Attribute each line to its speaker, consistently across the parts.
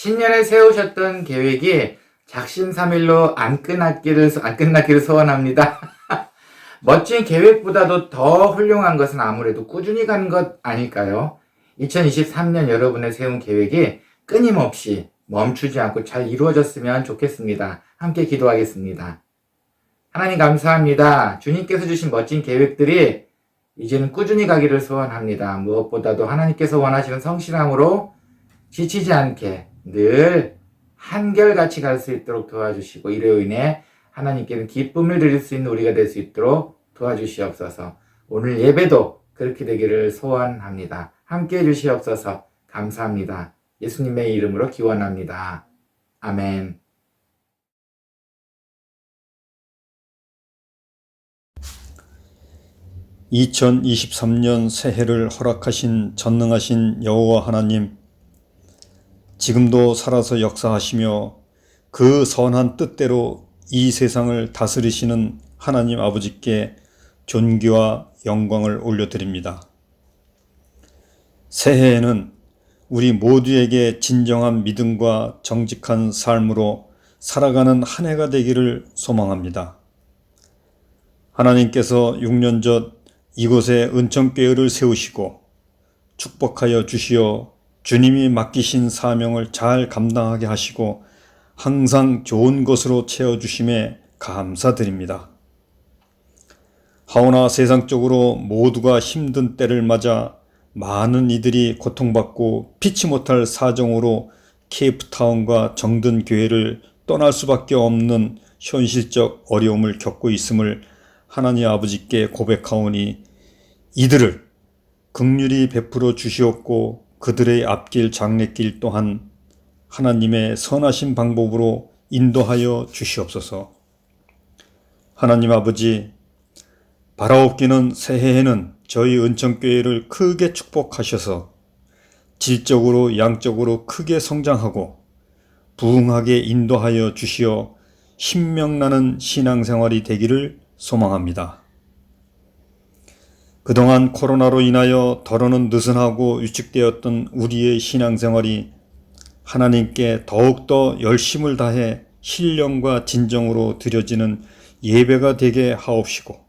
Speaker 1: 신년에 세우셨던 계획이 작심삼일로 안 끝났기를 소원합니다. 멋진 계획보다도 더 훌륭한 것은 아무래도 꾸준히 가는 것 아닐까요? 2023년 여러분의 세운 계획이 끊임없이 멈추지 않고 잘 이루어졌으면 좋겠습니다. 함께 기도하겠습니다. 하나님 감사합니다. 주님께서 주신 멋진 계획들이 이제는 꾸준히 가기를 소원합니다. 무엇보다도 하나님께서 원하시는 성실함으로 지치지 않게 늘 한결같이 갈 수 있도록 도와주시고 이로 인해 하나님께는 기쁨을 드릴 수 있는 우리가 될 수 있도록 도와주시옵소서. 오늘 예배도 그렇게 되기를 소원합니다. 함께 해주시옵소서. 감사합니다. 예수님의 이름으로 기원합니다. 아멘.
Speaker 2: (2023년) 새해를 허락하신 전능하신 여호와 하나님, 지금도 살아서 역사하시며 그 선한 뜻대로 이 세상을 다스리시는 하나님 아버지께 존귀와 영광을 올려드립니다. 새해에는 우리 모두에게 진정한 믿음과 정직한 삶으로 살아가는 한 해가 되기를 소망합니다. 하나님께서 6년 전 이곳에 은총교회를 세우시고 축복하여 주시어 주님이 맡기신 사명을 잘 감당하게 하시고 항상 좋은 것으로 채워주심에 감사드립니다. 하오나 세상적으로 모두가 힘든 때를 맞아 많은 이들이 고통받고 피치 못할 사정으로 케이프타운과 정든 교회를 떠날 수밖에 없는 현실적 어려움을 겪고 있음을 하나님 아버지께 고백하오니 이들을 긍휼히 베풀어 주시옵고 그들의 앞길 장래길 또한 하나님의 선하신 방법으로 인도하여 주시옵소서. 하나님 아버지, 바라옵기는 새해에는 저희 은총교회를 크게 축복하셔서 질적으로 양적으로 크게 성장하고 부흥하게 인도하여 주시어 신명나는 신앙생활이 되기를 소망합니다. 그동안 코로나로 인하여 더러는 느슨하고 위축되었던 우리의 신앙생활이 하나님께 더욱더 열심을 다해 신령과 진정으로 드려지는 예배가 되게 하옵시고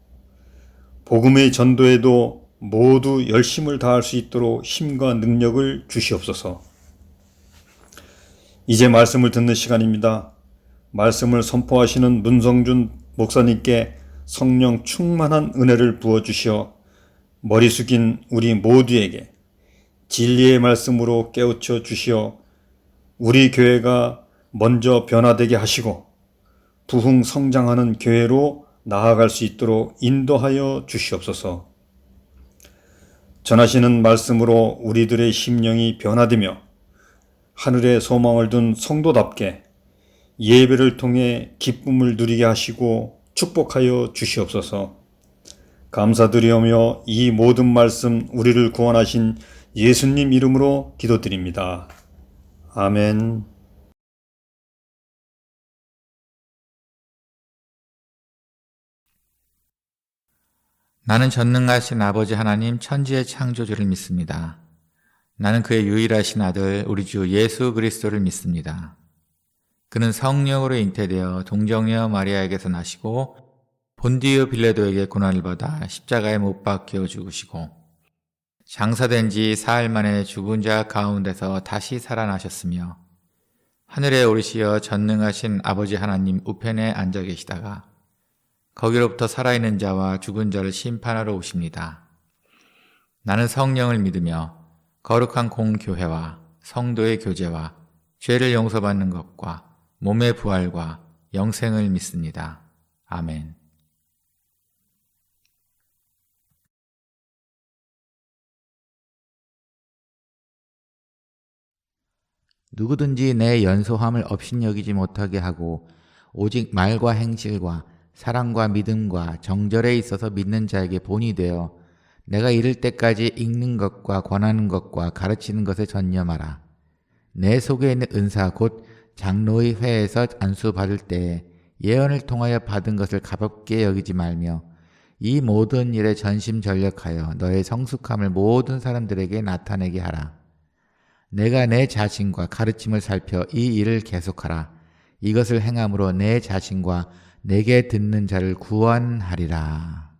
Speaker 2: 복음의 전도에도 모두 열심을 다할 수 있도록 힘과 능력을 주시옵소서. 이제 말씀을 듣는 시간입니다. 말씀을 선포하시는 문성준 목사님께 성령 충만한 은혜를 부어주시어 머리 숙인 우리 모두에게 진리의 말씀으로 깨우쳐 주시어 우리 교회가 먼저 변화되게 하시고 부흥 성장하는 교회로 나아갈 수 있도록 인도하여 주시옵소서. 전하시는 말씀으로 우리들의 심령이 변화되며 하늘에 소망을 둔 성도답게 예배를 통해 기쁨을 누리게 하시고 축복하여 주시옵소서. 감사드리오며 이 모든 말씀 우리를 구원하신 예수님 이름으로 기도드립니다. 아멘.
Speaker 1: 나는 전능하신 아버지 하나님 천지의 창조주를 믿습니다. 나는 그의 유일하신 아들 우리 주 예수 그리스도를 믿습니다. 그는 성령으로 잉태되어 동정녀 마리아에게서 나시고 본디오 빌라도에게 고난을 받아 십자가에 못 박혀 죽으시고 장사된 지 사흘 만에 죽은 자 가운데서 다시 살아나셨으며 하늘에 오르시어 전능하신 아버지 하나님 우편에 앉아 계시다가 거기로부터 살아있는 자와 죽은 자를 심판하러 오십니다. 나는 성령을 믿으며 거룩한 공교회와 성도의 교제와 죄를 용서받는 것과 몸의 부활과 영생을 믿습니다. 아멘. 누구든지 내 연소함을 업신여기지 못하게 하고 오직 말과 행실과 사랑과 믿음과 정절에 있어서 믿는 자에게 본이 되어 내가 이를 때까지 읽는 것과 권하는 것과 가르치는 것에 전념하라. 내 속에 있는 은사 곧 장로의 회에서 안수받을 때에 예언을 통하여 받은 것을 가볍게 여기지 말며 이 모든 일에 전심전력하여 너의 성숙함을 모든 사람들에게 나타내게 하라. 내가 내 자신과 가르침을 살펴 이 일을 계속하라. 이것을 행함으로 내 자신과 내게 듣는 자를 구원하리라.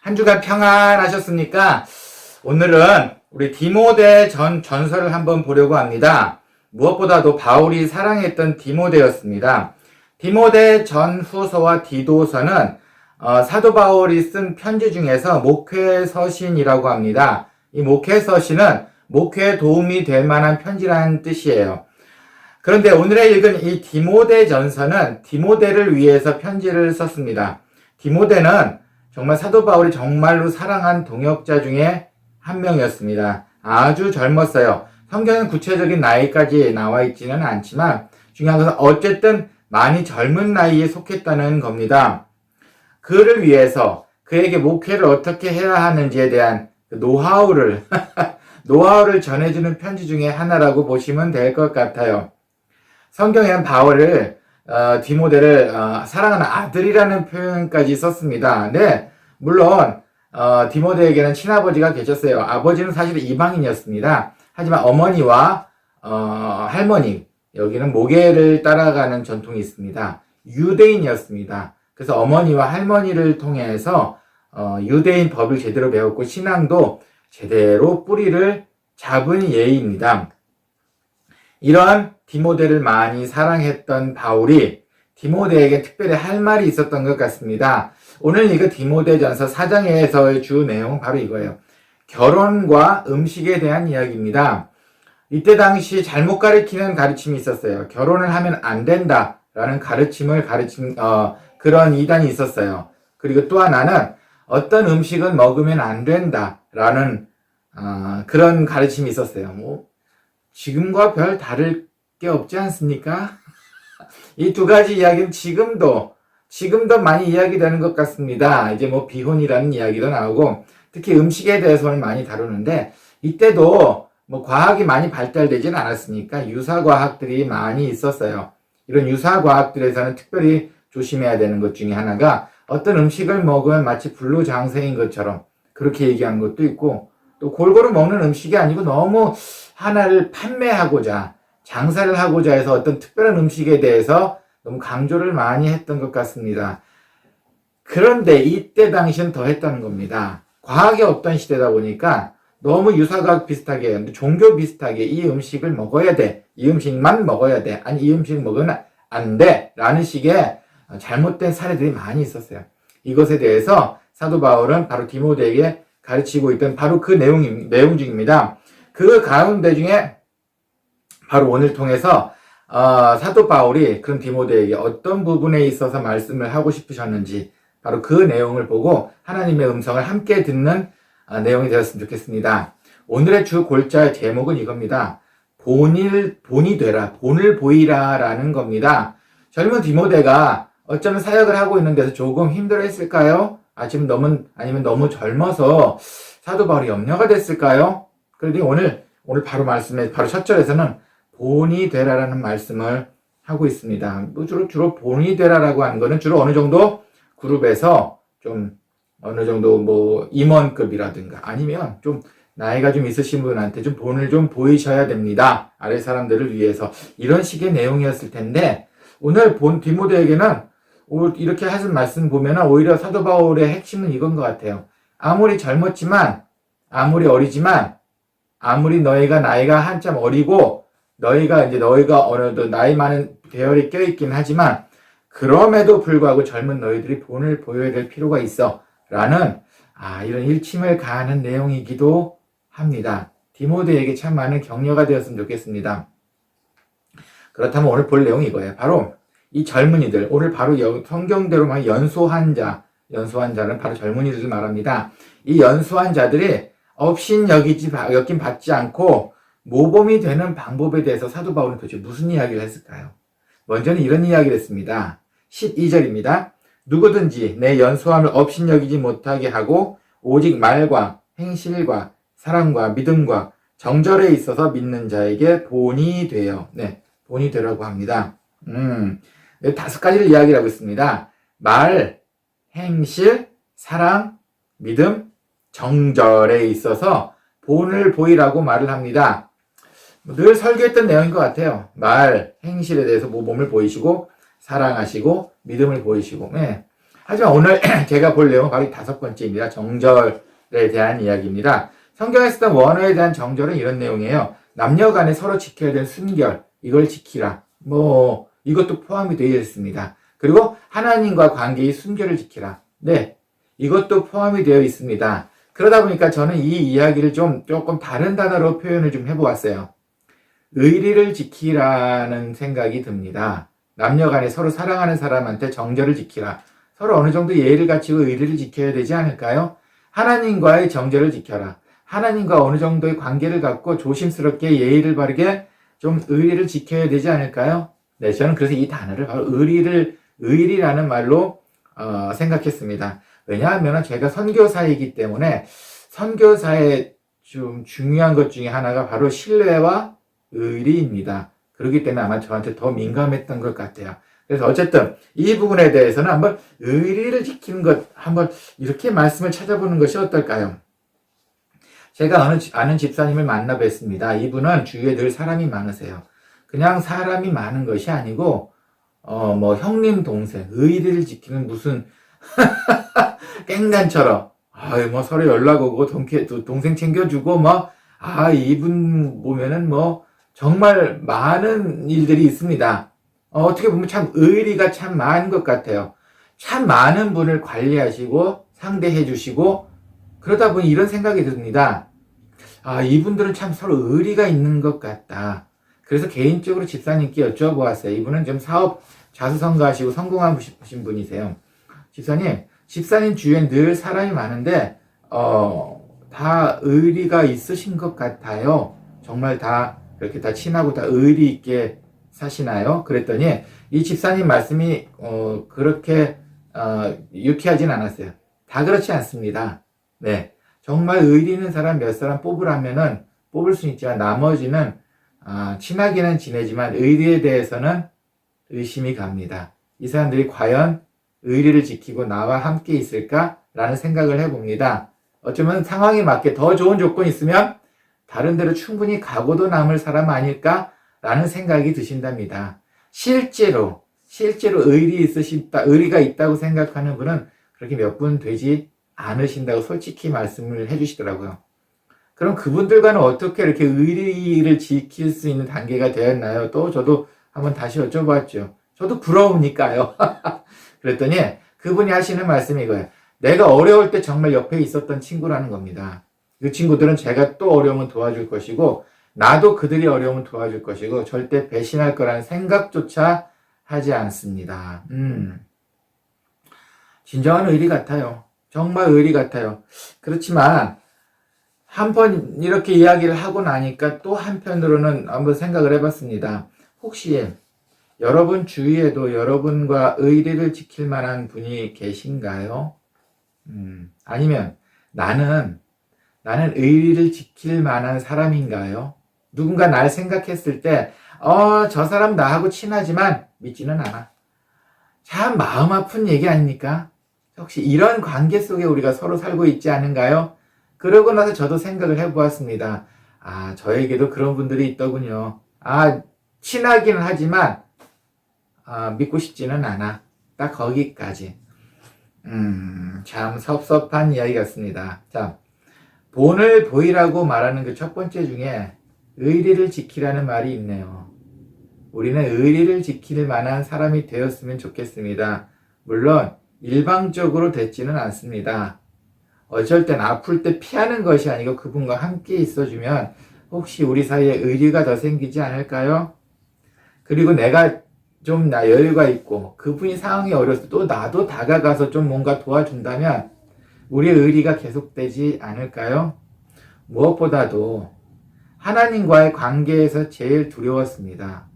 Speaker 1: 한 주간 평안하셨습니까? 오늘은 우리 디모데 전설을 한번 보려고 합니다. 무엇보다도 바울이 사랑했던 디모데였습니다. 디모데 전후서와 디도서는 사도 바울이 쓴 편지 중에서 목회서신이라고 합니다. 이 목회서신은 목회에 도움이 될 만한 편지라는 뜻이에요. 그런데 오늘의 읽은 이 디모데 전서는 디모데를 위해서 편지를 썼습니다. 디모데는 정말 사도 바울이 정말로 사랑한 동역자 중에 한 명이었습니다. 아주 젊었어요. 성경은 구체적인 나이까지 나와 있지는 않지만 중요한 것은 어쨌든 많이 젊은 나이에 속했다는 겁니다. 그를 위해서 그에게 목회를 어떻게 해야 하는지에 대한 노하우를 전해주는 편지 중에 하나라고 보시면 될 것 같아요. 성경에는 바울을 디모데를 사랑하는 아들이라는 표현까지 썼습니다. 네, 물론 디모데에게는 친아버지가 계셨어요. 아버지는 사실 이방인이었습니다. 하지만 어머니와 할머니, 여기는 모계를 따라가는 전통이 있습니다. 유대인이었습니다. 그래서 어머니와 할머니를 통해서 유대인 법을 제대로 배웠고 신앙도 제대로 뿌리를 잡은 예입니다. 이런 디모데를 많이 사랑했던 바울이 디모데에게 특별히 할 말이 있었던 것 같습니다. 오늘 이거 디모데전서 4장에서의 주 내용은 바로 이거예요. 결혼과 음식에 대한 이야기입니다. 이때 당시 잘못 가르치는 가르침이 있었어요. 결혼을 하면 안 된다라는 그런 이단이 있었어요. 그리고 또 하나는 어떤 음식은 먹으면 안 된다라는 그런 가르침이 있었어요. 지금과 별 다를 게 없지 않습니까? 이 두 가지 이야기는 지금도 많이 이야기되는 것 같습니다. 이제 비혼이라는 이야기도 나오고 특히 음식에 대해서는 많이 다루는데 이때도 과학이 많이 발달되지는 않았으니까 유사과학들이 많이 있었어요. 이런 유사과학들에서는 특별히 조심해야 되는 것 중에 하나가 어떤 음식을 먹으면 마치 불로장생인 것처럼 그렇게 얘기하는 것도 있고 또 골고루 먹는 음식이 아니고 너무 하나를 판매하고자 장사를 하고자 해서 어떤 특별한 음식에 대해서 너무 강조를 많이 했던 것 같습니다. 그런데 이때 당시는 더 했다는 겁니다. 과학이 없던 시대다 보니까 너무 유사과학 비슷하게 종교 비슷하게 이 음식을 먹어야 돼. 이 음식만 먹어야 돼. 아니 이 음식 먹으면 안 돼. 라는 식의 잘못된 사례들이 많이 있었어요. 이것에 대해서 사도 바울은 바로 디모데에게 가르치고 있던 바로 그 내용 중입니다. 그 가운데 중에 바로 오늘 통해서 사도 바울이 그런 디모데에게 어떤 부분에 있어서 말씀을 하고 싶으셨는지 바로 그 내용을 보고 하나님의 음성을 함께 듣는 내용이 되었으면 좋겠습니다. 오늘의 주 골자의 제목은 이겁니다. 본이 되라, 본을 보이라 라는 겁니다. 젊은 디모데가 어쩌면 사역을 하고 있는 데서 조금 힘들어 했을까요? 아니면 너무 젊어서 사도 바울이 염려가 됐을까요? 그런데 오늘 바로 바로 첫 절에서는 본이 되라라는 말씀을 하고 있습니다. 주로 본이 되라라고 하는 거는 주로 어느 정도 그룹에서 좀 어느 정도 임원급이라든가 아니면 좀 나이가 좀 있으신 분한테 좀 본을 좀 보이셔야 됩니다. 아래 사람들을 위해서 이런 식의 내용이었을 텐데 오늘 디모데에게는 이렇게 하신 말씀 보면은 오히려 사도 바울의 핵심은 이건 것 같아요. 아무리 젊었지만 아무리 어리지만 아무리 너희가 나이가 한참 어리고 너희가 어느 정도 나이 많은 계열이 껴있긴 하지만 그럼에도 불구하고 젊은 너희들이 본을 보여야 될 필요가 있어 라는 이런 일침을 가하는 내용이기도 합니다. 디모데에게 참 많은 격려가 되었으면 좋겠습니다. 그렇다면 오늘 볼 내용이 이거예요. 바로 이 젊은이들, 오늘 바로 성경대로 말하면 연소한 자는 바로 젊은이들을 말합니다. 이 연소한 자들이 업신 여김 받지 않고 모범이 되는 방법에 대해서 사도 바울은 도대체 무슨 이야기를 했을까요? 먼저는 이런 이야기를 했습니다. 12절입니다. 누구든지 내 연소함을 업신여기지 못하게 하고 오직 말과 행실과 사랑과 믿음과 정절에 있어서 믿는 자에게 본이 되어, 네, 본이 되라고 합니다. 5가지를 이야기를 하고 있습니다. 말, 행실, 사랑, 믿음, 정절에 있어서 본을 보이라고 말을 합니다. 늘 설교했던 내용인 것 같아요. 말, 행실에 대해서 몸을 보이시고, 사랑하시고, 믿음을 보이시고, 네. 하지만 오늘 제가 볼 내용은 바로 5번째입니다. 정절에 대한 이야기입니다. 성경에 쓰던 원어에 대한 정절은 이런 내용이에요. 남녀 간에 서로 지켜야 될 순결, 이걸 지키라. 이것도 포함이 되어 있습니다. 그리고 하나님과 관계의 순결을 지키라. 네, 이것도 포함이 되어 있습니다. 그러다 보니까 저는 이 이야기를 조금 다른 단어로 표현을 좀 해보았어요. 의리를 지키라는 생각이 듭니다. 남녀 간에 서로 사랑하는 사람한테 정절을 지키라. 서로 어느 정도 예의를 갖추고 의리를 지켜야 되지 않을까요? 하나님과의 정절을 지켜라. 하나님과 어느 정도의 관계를 갖고 조심스럽게 예의를 바르게 좀 의리를 지켜야 되지 않을까요? 네, 저는 그래서 이 단어를 바로 의리라는 말로 생각했습니다. 왜냐하면 제가 선교사이기 때문에 선교사의 좀 중요한 것 중에 하나가 바로 신뢰와 의리입니다. 그렇기 때문에 아마 저한테 더 민감했던 것 같아요. 그래서 어쨌든 이 부분에 대해서는 한번 의리를 지키는 것 한번 이렇게 말씀을 찾아보는 것이 어떨까요? 제가 아는 집사님을 만나 뵀습니다. 이분은 주위에 늘 사람이 많으세요. 그냥 사람이 많은 것이 아니고 형님 동생 의리를 지키는 무슨 깽단처럼 서로 연락 오고 동생 챙겨주고 이분 보면은 정말 많은 일들이 있습니다. 어떻게 보면 참 의리가 참 많은 것 같아요. 참 많은 분을 관리하시고 상대해 주시고 그러다 보니 이런 생각이 듭니다. 이분들은 참 서로 의리가 있는 것 같다. 그래서 개인적으로 집사님께 여쭤보았어요. 이분은 좀 사업 자수성가하시고 성공하고 싶으신 분이세요. 집사님 주위엔 늘 사람이 많은데 다 의리가 있으신 것 같아요. 정말 다 그렇게 다 친하고 다 의리 있게 사시나요? 그랬더니 이 집사님 말씀이 그렇게 유쾌하진 않았어요. 다 그렇지 않습니다. 네, 정말 의리 있는 사람 몇 사람 뽑으라면은 뽑을 수 있지만 나머지는 친하게는 지내지만 의리에 대해서는 의심이 갑니다. 이 사람들이 과연 의리를 지키고 나와 함께 있을까라는 생각을 해봅니다. 어쩌면 상황에 맞게 더 좋은 조건이 있으면 다른 데로 충분히 가고도 남을 사람 아닐까라는 생각이 드신답니다. 실제로 의리가 있다고 생각하는 분은 그렇게 몇 분 되지 않으신다고 솔직히 말씀을 해주시더라고요. 그럼 그분들과는 어떻게 이렇게 의리를 지킬 수 있는 단계가 되었나요? 또 저도 한번 다시 여쭤봤죠. 저도 부러우니까요. 그랬더니 그분이 하시는 말씀이 이거예요. 내가 어려울 때 정말 옆에 있었던 친구라는 겁니다. 그 친구들은 제가 또 어려우면 도와줄 것이고 나도 그들이 어려우면 도와줄 것이고 절대 배신할 거라는 생각조차 하지 않습니다. 진정한 의리 같아요. 정말 의리 같아요. 그렇지만 한번 이렇게 이야기를 하고 나니까 또 한편으로는 한번 생각을 해봤습니다. 혹시 여러분 주위에도 여러분과 의리를 지킬 만한 분이 계신가요? 아니면 나는 의리를 지킬 만한 사람인가요? 누군가 날 생각했을 때, 저 사람 나하고 친하지만 믿지는 않아. 참 마음 아픈 얘기 아닙니까? 혹시 이런 관계 속에 우리가 서로 살고 있지 않은가요? 그러고 나서 저도 생각을 해보았습니다. 저에게도 그런 분들이 있더군요. 친하기는 하지만, 믿고 싶지는 않아. 딱 거기까지. 참 섭섭한 이야기 같습니다. 자, 본을 보이라고 말하는 그 첫 번째 중에 의리를 지키라는 말이 있네요. 우리는 의리를 지킬 만한 사람이 되었으면 좋겠습니다. 물론 일방적으로 됐지는 않습니다. 어쩔 땐 아플 때 피하는 것이 아니고 그분과 함께 있어주면 혹시 우리 사이에 의리가 더 생기지 않을까요? 그리고 내가 좀 여유가 있고 그분이 상황이 어려서 또 나도 다가가서 좀 뭔가 도와준다면 우리의 의리가 계속되지 않을까요? 무엇보다도 하나님과의 관계에서 제일 두려웠습니다.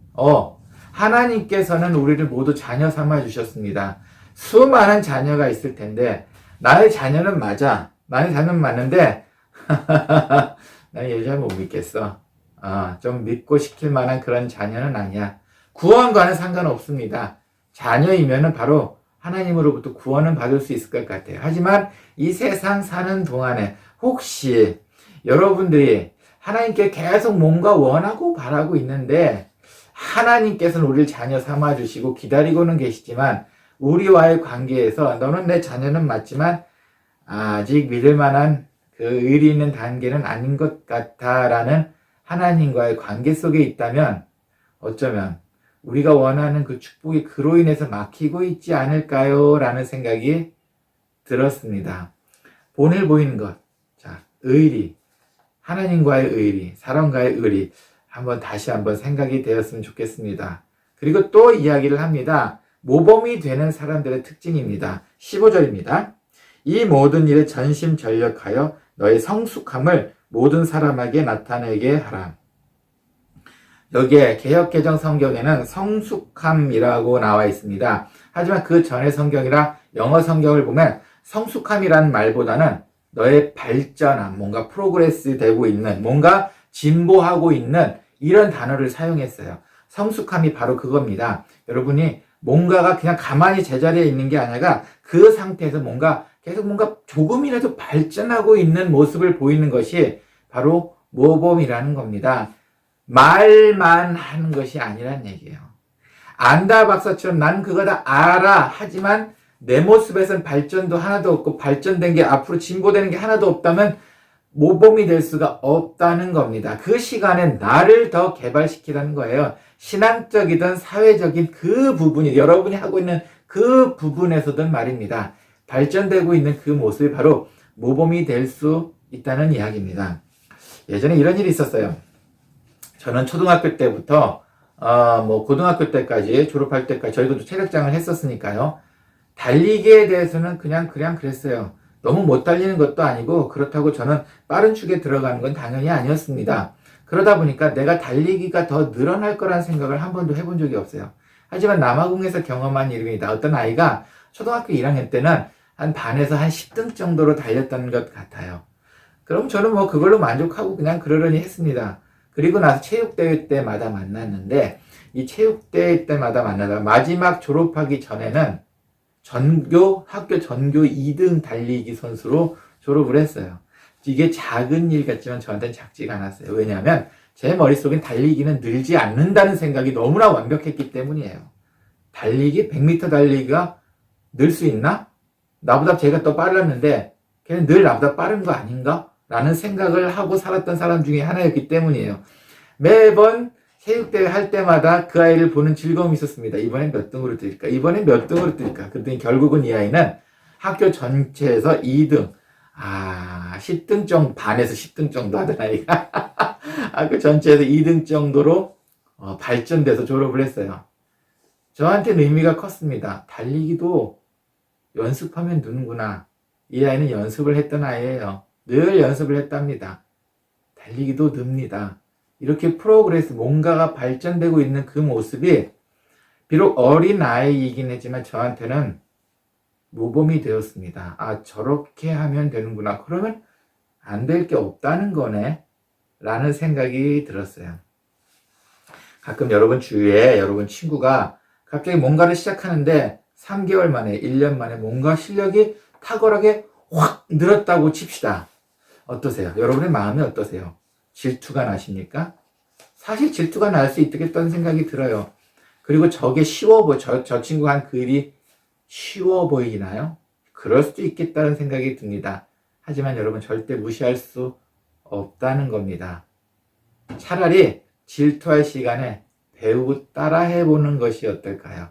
Speaker 1: 하나님께서는 우리를 모두 자녀 삼아 주셨습니다. 수많은 자녀가 있을 텐데 나의 자녀는 맞아. 나의 자녀는 맞는데 난 예수를 못 믿겠어. 좀 믿고 시킬 만한 그런 자녀는 아니야. 구원과는 상관없습니다. 자녀이면은 바로 하나님으로부터 구원은 받을 수 있을 것 같아요. 하지만 이 세상 사는 동안에 혹시 여러분들이 하나님께 계속 뭔가 원하고 바라고 있는데 하나님께서는 우리를 자녀 삼아주시고 기다리고는 계시지만 우리와의 관계에서 너는 내 자녀는 맞지만 아직 믿을 만한 그 의리 있는 단계는 아닌 것 같아라는 하나님과의 관계 속에 있다면 어쩌면 우리가 원하는 그 축복이 그로 인해서 막히고 있지 않을까요? 라는 생각이 들었습니다. 본을 보이는 것. 자, 의리. 하나님과의 의리, 사람과의 의리. 다시 한번 생각이 되었으면 좋겠습니다. 그리고 또 이야기를 합니다. 모범이 되는 사람들의 특징입니다. 15절입니다. 이 모든 일에 전심전력하여 너의 성숙함을 모든 사람에게 나타내게 하라. 여기에 개역개정 성경에는 성숙함이라고 나와 있습니다. 하지만 그 전의 성경이라 영어 성경을 보면 성숙함이라는 말보다는 너의 발전함, 뭔가 프로그레스 되고 있는, 뭔가 진보하고 있는 이런 단어를 사용했어요. 성숙함이 바로 그겁니다. 여러분이 뭔가가 그냥 가만히 제자리에 있는 게 아니라 그 상태에서 계속 뭔가 조금이라도 발전하고 있는 모습을 보이는 것이 바로 모범이라는 겁니다. 말만 하는 것이 아니란 얘기예요. 안다 박사처럼 난 그거 다 알아. 하지만 내 모습에선 발전도 하나도 없고 발전된 게 앞으로 진보되는 게 하나도 없다면 모범이 될 수가 없다는 겁니다. 그 시간에 나를 더 개발시키라는 거예요. 신앙적이든 사회적인 그 부분이 여러분이 하고 있는 그 부분에서든 말입니다. 발전되고 있는 그 모습이 바로 모범이 될 수 있다는 이야기입니다. 예전에 이런 일이 있었어요. 저는 초등학교 때부터 고등학교 때까지 졸업할 때까지 저희도 체력장을 했었으니까요. 달리기에 대해서는 그냥 그랬어요. 너무 못 달리는 것도 아니고 그렇다고 저는 빠른 축에 들어가는 건 당연히 아니었습니다. 그러다 보니까 내가 달리기가 더 늘어날 거란 생각을 한 번도 해본 적이 없어요. 하지만 남아공에서 경험한 일입니다. 어떤 아이가 초등학교 1학년 때는 한 반에서 한 10등 정도로 달렸던 것 같아요. 그럼 저는 그걸로 만족하고 그냥 그러려니 했습니다. 그리고 나서 체육대회 때마다 만났는데 이 체육대회 때마다 만나다가 마지막 졸업하기 전에는 학교 전교 2등 달리기 선수로 졸업을 했어요. 이게 작은 일 같지만 저한테는 작지가 않았어요. 왜냐하면 제 머릿속엔 달리기는 늘지 않는다는 생각이 너무나 완벽했기 때문이에요. 100m 달리기가 늘 수 있나? 나보다 제가 더 빨랐는데 걔는 늘 나보다 빠른 거 아닌가? 라는 생각을 하고 살았던 사람 중에 하나였기 때문이에요. 매번 체육대회 할 때마다 그 아이를 보는 즐거움이 있었습니다. 이번엔 몇 등으로 뛸까? 이번엔 몇 등으로 뛸까? 그랬더니 결국은 이 아이는 학교 전체에서 2등. 10등 정도, 반에서 10등 정도 하던 아이가 학교 전체에서 2등 정도로 발전돼서 졸업을 했어요. 저한테는 의미가 컸습니다. 달리기도 연습하면 느는구나. 이 아이는 연습을 했던 아이예요. 늘 연습을 했답니다. 달리기도 늡니다. 이렇게 프로그레스, 뭔가가 발전되고 있는 그 모습이 비록 어린 아이이긴 했지만 저한테는 모범이 되었습니다. 저렇게 하면 되는구나. 그러면 안 될 게 없다는 거네. 라는 생각이 들었어요. 가끔 여러분 주위에 여러분 친구가 갑자기 뭔가를 시작하는데 3개월 만에, 1년 만에 뭔가 실력이 탁월하게 확 늘었다고 칩시다. 어떠세요? 여러분의 마음이 어떠세요? 질투가 나십니까? 사실 질투가 날 수 있겠다는 생각이 들어요. 그리고 저게 저 친구가 한 그 일이 쉬워 보이나요? 그럴 수도 있겠다는 생각이 듭니다. 하지만 여러분 절대 무시할 수 없다는 겁니다. 차라리 질투할 시간에 배우고 따라해보는 것이 어떨까요?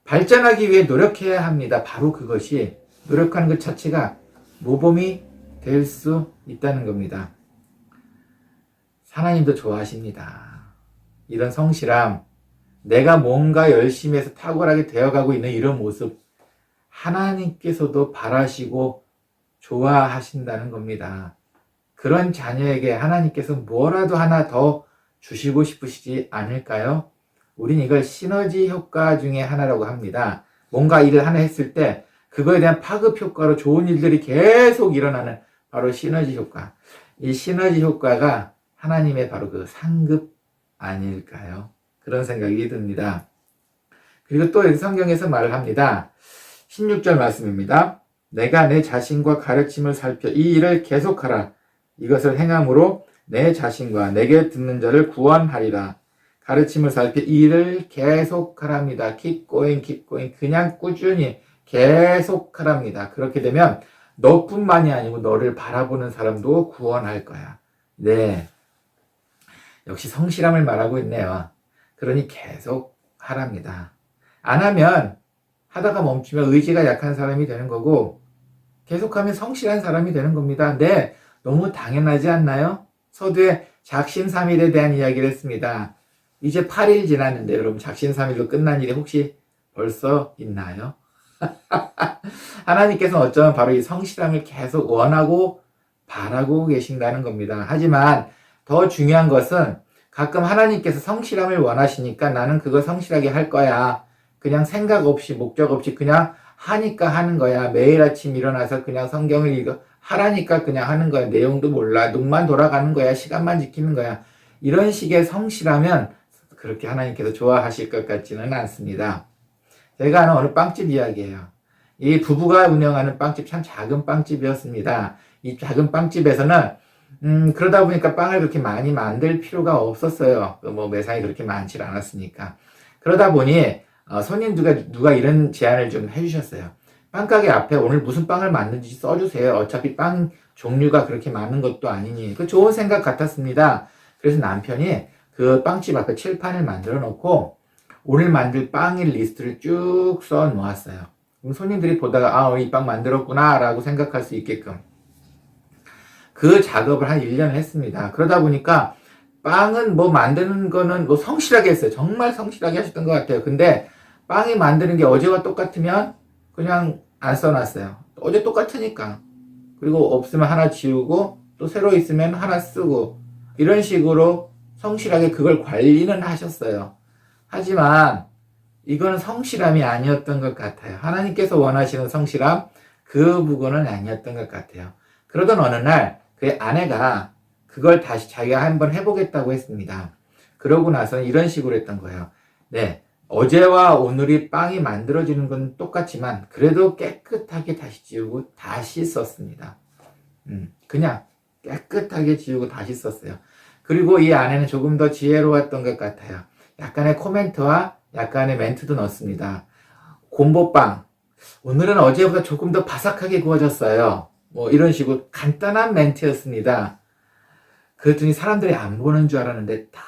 Speaker 1: 발전하기 위해 노력해야 합니다. 바로 그것이, 노력하는 것 자체가 모범이 될 수 있다는 겁니다. 하나님도 좋아하십니다. 이런 성실함, 내가 뭔가 열심히 해서 탁월하게 되어가고 있는 이런 모습, 하나님께서도 바라시고 좋아하신다는 겁니다. 그런 자녀에게 하나님께서 뭐라도 하나 더 주시고 싶으시지 않을까요? 우린 이걸 시너지 효과 중에 하나라고 합니다. 뭔가 일을 하나 했을 때 그거에 대한 파급 효과로 좋은 일들이 계속 일어나는 바로 시너지 효과. 이 시너지 효과가 하나님의 바로 그 상급 아닐까요? 그런 생각이 듭니다. 그리고 또 여기 성경에서 말을 합니다. 16절 말씀입니다. 내가 내 자신과 가르침을 살펴 이 일을 계속하라. 이것을 행함으로 내 자신과 내게 듣는 자를 구원하리라. 가르침을 살펴 이 일을 계속하랍니다. keep going, keep going. 그냥 꾸준히 계속하랍니다. 그렇게 되면 너뿐만이 아니고 너를 바라보는 사람도 구원할 거야. 네. 역시 성실함을 말하고 있네요. 그러니 계속 하랍니다. 안 하면 하다가 멈추면 의지가 약한 사람이 되는 거고 계속하면 성실한 사람이 되는 겁니다. 네, 너무 당연하지 않나요? 서두에 작심삼일에 대한 이야기를 했습니다. 이제 8일 지났는데 여러분 작심삼일로 끝난 일이 혹시 벌써 있나요? 하나님께서는 어쩌면 바로 이 성실함을 계속 원하고 바라고 계신다는 겁니다. 하지만 더 중요한 것은 가끔 하나님께서 성실함을 원하시니까 나는 그거 성실하게 할 거야. 그냥 생각 없이 목적 없이 그냥 하니까 하는 거야. 매일 아침 일어나서 그냥 성경을 읽어 하라니까 그냥 하는 거야. 내용도 몰라. 눈만 돌아가는 거야. 시간만 지키는 거야. 이런 식의 성실하면 그렇게 하나님께서 좋아하실 것 같지는 않습니다. 제가 아는 어느 빵집 이야기예요. 이 부부가 운영하는 빵집, 참 작은 빵집이었습니다. 이 작은 빵집에서는 그러다 보니까 빵을 그렇게 많이 만들 필요가 없었어요. 뭐 매상이 그렇게 많지 않았으니까. 그러다 보니 손님 누가 이런 제안을 좀 해주셨어요. 빵가게 앞에 오늘 무슨 빵을 만든지 써주세요. 어차피 빵 종류가 그렇게 많은 것도 아니니. 그 좋은 생각 같았습니다. 그래서 남편이 그 빵집 앞에 칠판을 만들어 놓고 오늘 만들 빵의 리스트를 쭉 써 놓았어요. 그럼 손님들이 보다가 이 빵 만들었구나 라고 생각할 수 있게끔 그 작업을 한 1년을 했습니다. 그러다 보니까 빵은 뭐 만드는 거는 뭐 성실하게 했어요. 정말 성실하게 하셨던 것 같아요. 근데 빵이 만드는 게 어제와 똑같으면 그냥 안 써놨어요. 어제 똑같으니까. 그리고 없으면 하나 지우고 또 새로 있으면 하나 쓰고 이런 식으로 성실하게 그걸 관리는 하셨어요. 하지만 이거는 성실함이 아니었던 것 같아요. 하나님께서 원하시는 성실함 그 부분은 아니었던 것 같아요. 그러던 어느 날 그의 아내가 그걸 다시 자기가 한번 해보겠다고 했습니다. 그러고 나서는 이런 식으로 했던 거예요. 네, 어제와 오늘이 빵이 만들어지는 건 똑같지만 그래도 깨끗하게 다시 지우고 다시 썼습니다. 그냥 깨끗하게 지우고 다시 썼어요. 그리고 이 아내는 조금 더 지혜로웠던 것 같아요. 약간의 코멘트와 약간의 멘트도 넣습니다. 곰보빵, 오늘은 어제보다 조금 더 바삭하게 구워졌어요. 뭐 이런 식으로 간단한 멘트였습니다. 그랬더니 사람들이 안 보는 줄 알았는데 다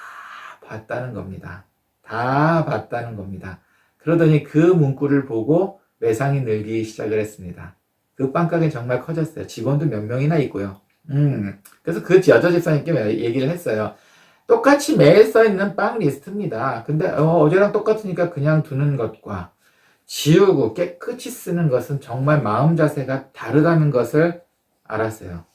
Speaker 1: 봤다는 겁니다. 다 봤다는 겁니다. 그러더니 그 문구를 보고 매상이 늘기 시작을 했습니다. 그 빵가게는 정말 커졌어요. 직원도 몇 명이나 있고요. 그래서 그 여자 집사님께 얘기를 했어요. 똑같이 매일 써있는 빵 리스트입니다. 근데 어제랑 똑같으니까 그냥 두는 것과 지우고 깨끗이 쓰는 것은 정말 마음 자세가 다르다는 것을 알았어요.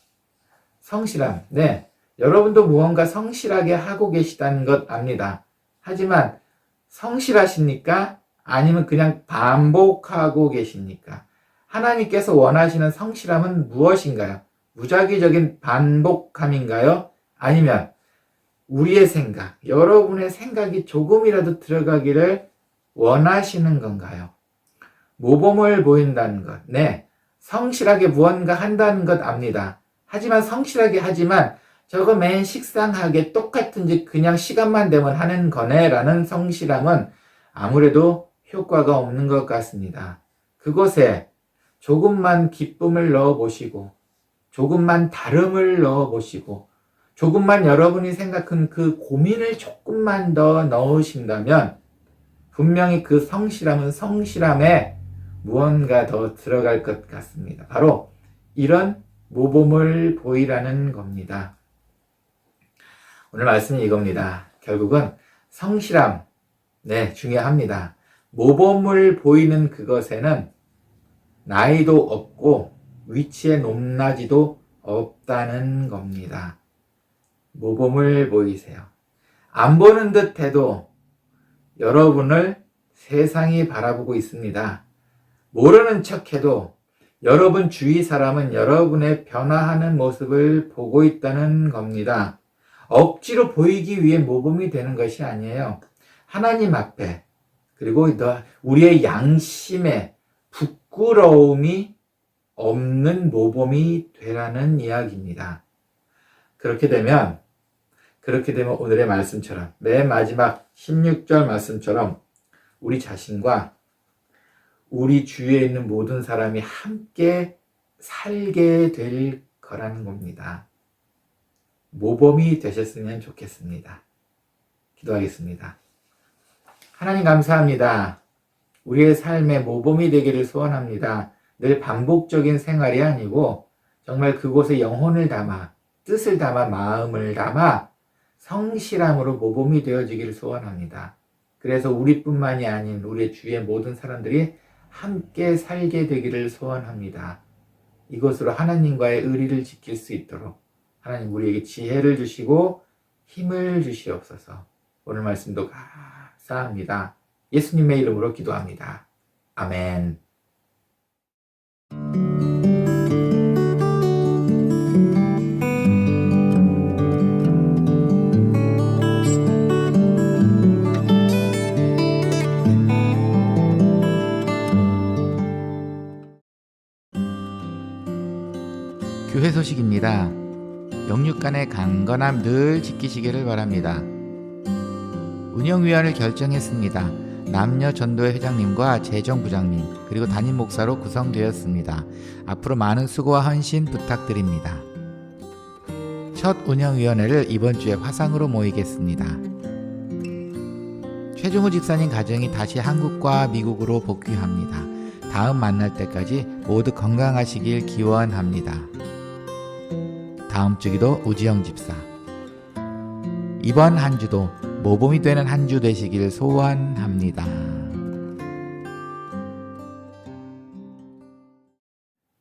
Speaker 1: 성실함. 네. 여러분도 무언가 성실하게 하고 계시다는 것 압니다. 하지만 성실하십니까? 아니면 그냥 반복하고 계십니까? 하나님께서 원하시는 성실함은 무엇인가요? 무작위적인 반복함인가요? 아니면 우리의 생각, 여러분의 생각이 조금이라도 들어가기를 원하시는 건가요? 모범을 보인다는 것. 네. 성실하게 무언가 한다는 것 압니다. 하지만 성실하게 하지만 저거 맨 식상하게 똑같은 짓 그냥 시간만 되면 하는 거네 라는 성실함은 아무래도 효과가 없는 것 같습니다. 그곳에 조금만 기쁨을 넣어보시고 조금만 다름을 넣어보시고 조금만 여러분이 생각한 그 고민을 조금만 더 넣으신다면 분명히 그 성실함은 성실함에 무언가 더 들어갈 것 같습니다. 바로 이런 모범을 보이라는 겁니다. 오늘 말씀이 이겁니다. 결국은 성실함, 네, 중요합니다. 모범을 보이는 그것에는 나이도 없고 위치의 높낮이도 없다는 겁니다. 모범을 보이세요. 안 보는 듯 해도 여러분을 세상이 바라보고 있습니다. 모르는 척 해도 여러분 주위 사람은 여러분의 변화하는 모습을 보고 있다는 겁니다. 억지로 보이기 위해 모범이 되는 것이 아니에요. 하나님 앞에, 그리고 우리의 양심에 부끄러움이 없는 모범이 되라는 이야기입니다. 그렇게 되면 오늘의 말씀처럼, 맨 마지막 16절 말씀처럼 우리 자신과 우리 주위에 있는 모든 사람이 함께 살게 될 거라는 겁니다. 모범이 되셨으면 좋겠습니다. 기도하겠습니다. 하나님 감사합니다. 우리의 삶의 모범이 되기를 소원합니다. 늘 반복적인 생활이 아니고 정말 그곳에 영혼을 담아, 뜻을 담아, 마음을 담아 성실함으로 모범이 되어지기를 소원합니다. 그래서 우리뿐만이 아닌 우리의 주위의 모든 사람들이 함께 살게 되기를 소원합니다. 이것으로 하나님과의 의리를 지킬 수 있도록 하나님 우리에게 지혜를 주시고 힘을 주시옵소서. 오늘 말씀도 감사합니다. 예수님의 이름으로 기도합니다. 아멘. 교회 소식입니다. 영육간의 강건함 늘 지키시기를 바랍니다. 운영위원을 결정했습니다. 남녀 전도회 회장님과 재정부장님 그리고 담임 목사로 구성되었습니다. 앞으로 많은 수고와 헌신 부탁드립니다. 첫 운영위원회를 이번 주에 화상으로 모이겠습니다. 최종호 집사님 가정이 다시 한국과 미국으로 복귀합니다. 다음 만날 때까지 모두 건강하시길 기원합니다. 다음 주기도 우지영 집사. 이번 한 주도 모범이 되는 한 주 되시길 소원합니다.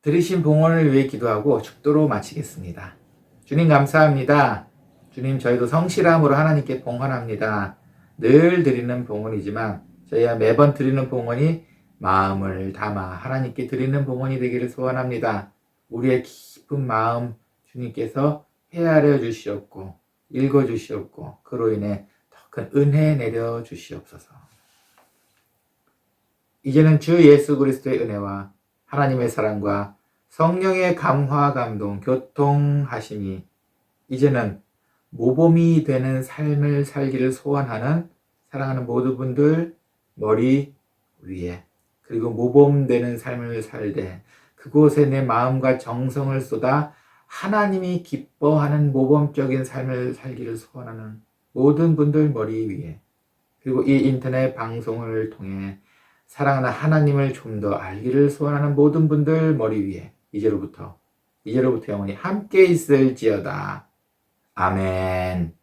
Speaker 1: 들으신 봉헌을 위해 기도하고 축도로 마치겠습니다. 주님 감사합니다. 주님 저희도 성실함으로 하나님께 봉헌합니다. 늘 드리는 봉헌이지만 저희가 매번 드리는 봉헌이 마음을 담아 하나님께 드리는 봉헌이 되기를 소원합니다. 우리의 깊은 마음 주님께서 헤아려 주시옵고 읽어 주시옵고 그로 인해 더 큰 은혜 내려 주시옵소서. 이제는 주 예수 그리스도의 은혜와 하나님의 사랑과 성령의 감화 감동 교통하심이 이제는 모범이 되는 삶을 살기를 소원하는 사랑하는 모든 분들 머리 위에 그리고 모범되는 삶을 살되 그곳에 내 마음과 정성을 쏟아 하나님이 기뻐하는 모범적인 삶을 살기를 소원하는 모든 분들 머리 위에 그리고 이 인터넷 방송을 통해 사랑하는 하나님을 좀 더 알기를 소원하는 모든 분들 머리 위에 이제로부터 영원히 함께 있을지어다. 아멘.